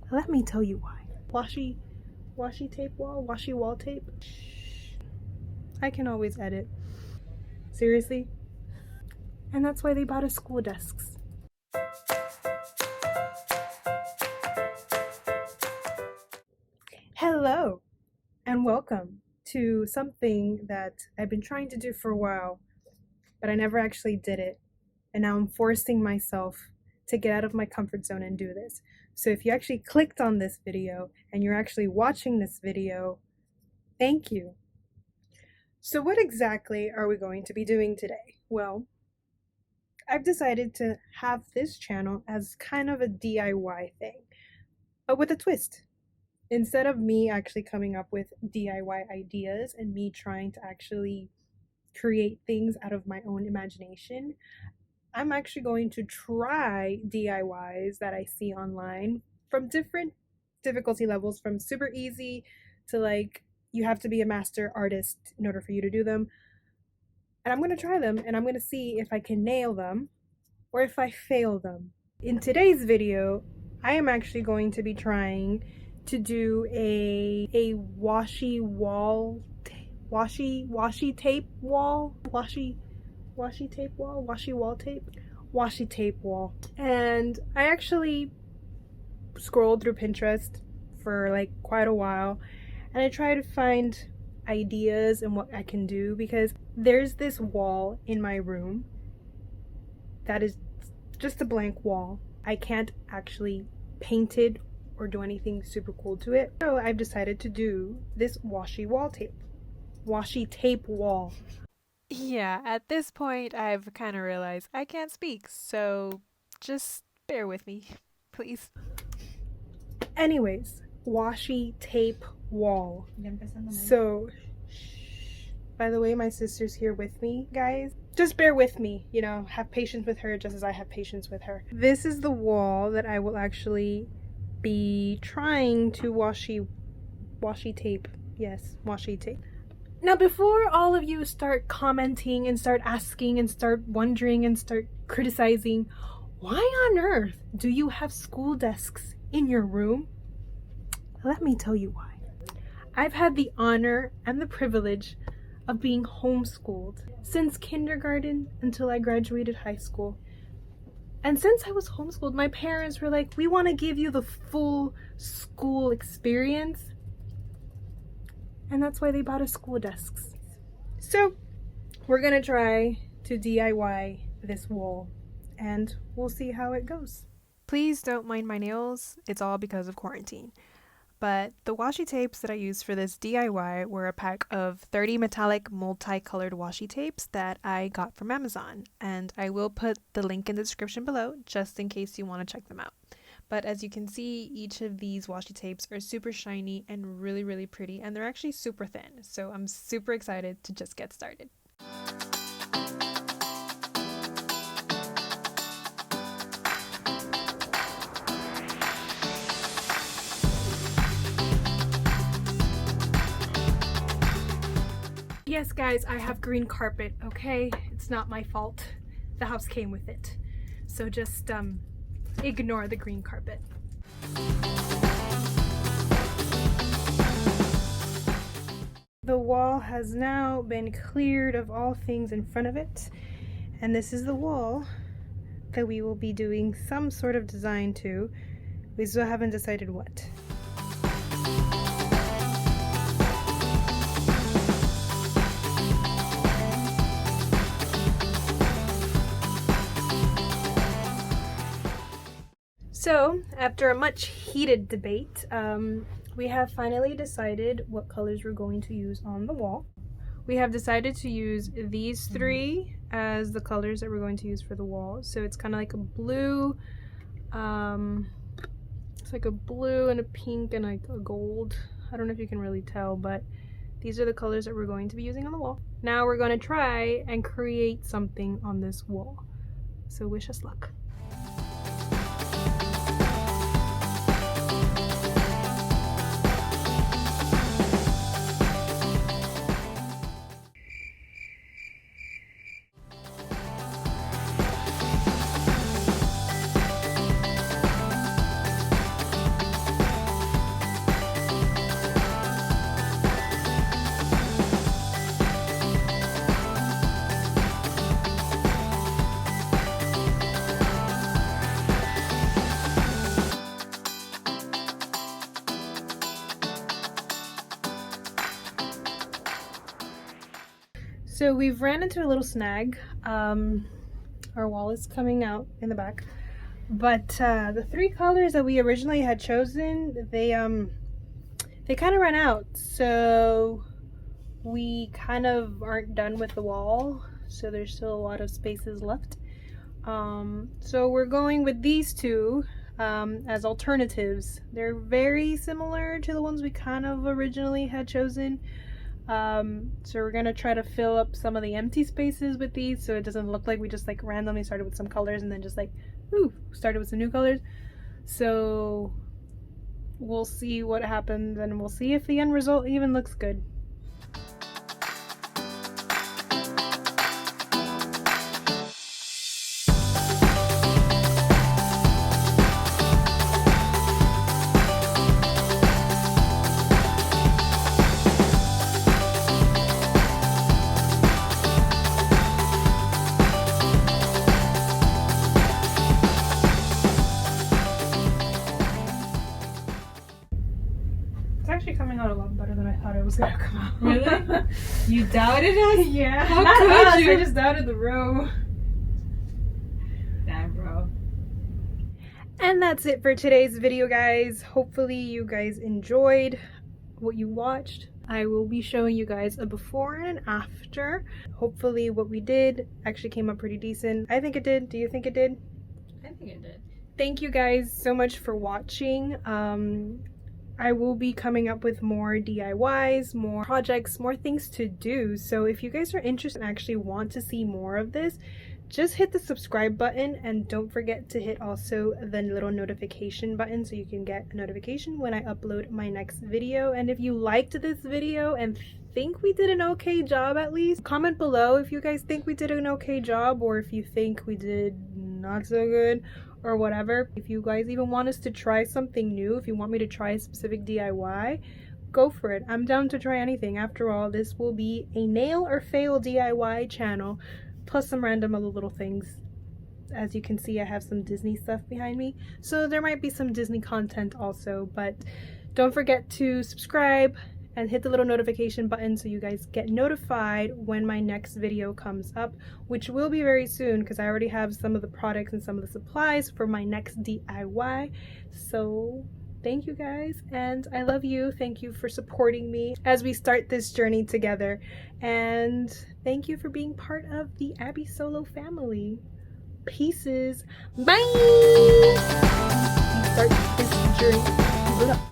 Let me tell you why. Washi tape wall? Washi wall tape? I can always edit. Seriously? And that's why they bought us school desks. Hello and welcome to something that I've been trying to do for a while, but I never actually did it. And now I'm forcing myself to get out of my comfort zone and do this. So if you actually clicked on this video and you're actually watching this video, thank you. So what exactly are we going to be doing today? Well, I've decided to have this channel as kind of a DIY thing, but with a twist. Instead of me actually coming up with DIY ideas and me trying to actually create things out of my own imagination, I'm actually going to try DIYs that I see online from different difficulty levels, from super easy to like you have to be a master artist in order for you to do them. And I'm going to try them and I'm going to see if I can nail them or if I fail them. In today's video, I am actually going to be trying to do a washi tape wall, washi tape wall. And I actually scrolled through Pinterest for like quite a while and I tried to find ideas and what I can do, because there's this wall in my room that is just a blank wall. I can't actually paint it or do anything super cool to it. So I've decided to do this washi tape wall. Yeah, at this point, I've kind of realized I can't speak, so just bear with me, please. Anyways, washi tape wall. So, by the way, my sister's here with me, guys. Just bear with me, you know, have patience with her just as I have patience with her. This is the wall that I will actually be trying to washi tape. Yes, washi tape. Now, before all of you start commenting and start asking and start wondering and start criticizing, why on earth do you have school desks in your room? Let me tell you why. I've had the honor and the privilege of being homeschooled since kindergarten until I graduated high school. And since I was homeschooled, my parents were like, we want to give you the full school experience. And that's why they bought us school desks. So we're gonna try to DIY this wall and we'll see how it goes. Please don't mind my nails, it's all because of quarantine. But the washi tapes that I used for this DIY were a pack of 30 metallic multicolored washi tapes that I got from Amazon, and I will put the link in the description below just in case you want to check them out. But as you can see, each of these washi tapes are super shiny and really, really pretty, and they're actually super thin, so I'm super excited to just get started. Yes, guys, I have green carpet, okay? It's not my fault. The house came with it. So just ignore the green carpet. The wall has now been cleared of all things in front of it, and this is the wall that we will be doing some sort of design to. We still haven't decided what. So, after a much heated debate, we have finally decided what colors we're going to use on the wall. We have decided to use these three as the colors that we're going to use for the wall. So it's kind of like a blue, it's like a blue and a pink and like a gold. I don't know if you can really tell, but these are the colors that we're going to be using on the wall. Now we're going to try and create something on this wall. So wish us luck. So we've ran into a little snag. Our wall is coming out in the back. But the 3 colors that we originally had chosen, they kind of ran out. So we kind of aren't done with the wall. So there's still a lot of spaces left. So we're going with these 2 as alternatives. They're very similar to the ones we kind of originally had chosen. So we're gonna try to fill up some of the empty spaces with these so it doesn't look like we just like randomly started with some colors and then just like started with some new colors. So we'll see what happens and we'll see if the end result even looks good. It's actually coming out a lot better than I thought it was gonna come out. Really? You doubted us? Yeah. How Not could us, you? I just doubted the row. Damn, bro. And that's it for today's video, guys. Hopefully you guys enjoyed what you watched. I will be showing you guys a before and an after. Hopefully what we did actually came up pretty decent. I think it did. Do you think it did? I think it did. Thank you guys so much for watching. I will be coming up with more DIYs, more projects, more things to do. So if you guys are interested and actually want to see more of this, just hit the subscribe button and don't forget to hit also the little notification button so you can get a notification when I upload my next video. And if you liked this video and think we did an okay job, at least comment below if you guys think we did an okay job or if you think we did not so good or whatever. If you guys even want us to try something new, if you want me to try a specific DIY, go for it. I'm down to try anything. After all, this will be a nail or fail DIY channel plus some random other little things. As you can see, I have some Disney stuff behind me, so there might be some Disney content also. But don't forget to subscribe and hit the little notification button so you guys get notified when my next video comes up, which will be very soon because I already have some of the products and some of the supplies for my next DIY. So thank you guys, and I love you. Thank you for supporting me as we start this journey together, and thank you for being part of the MissAbbySolo family. Pieces. Bye. Start this journey.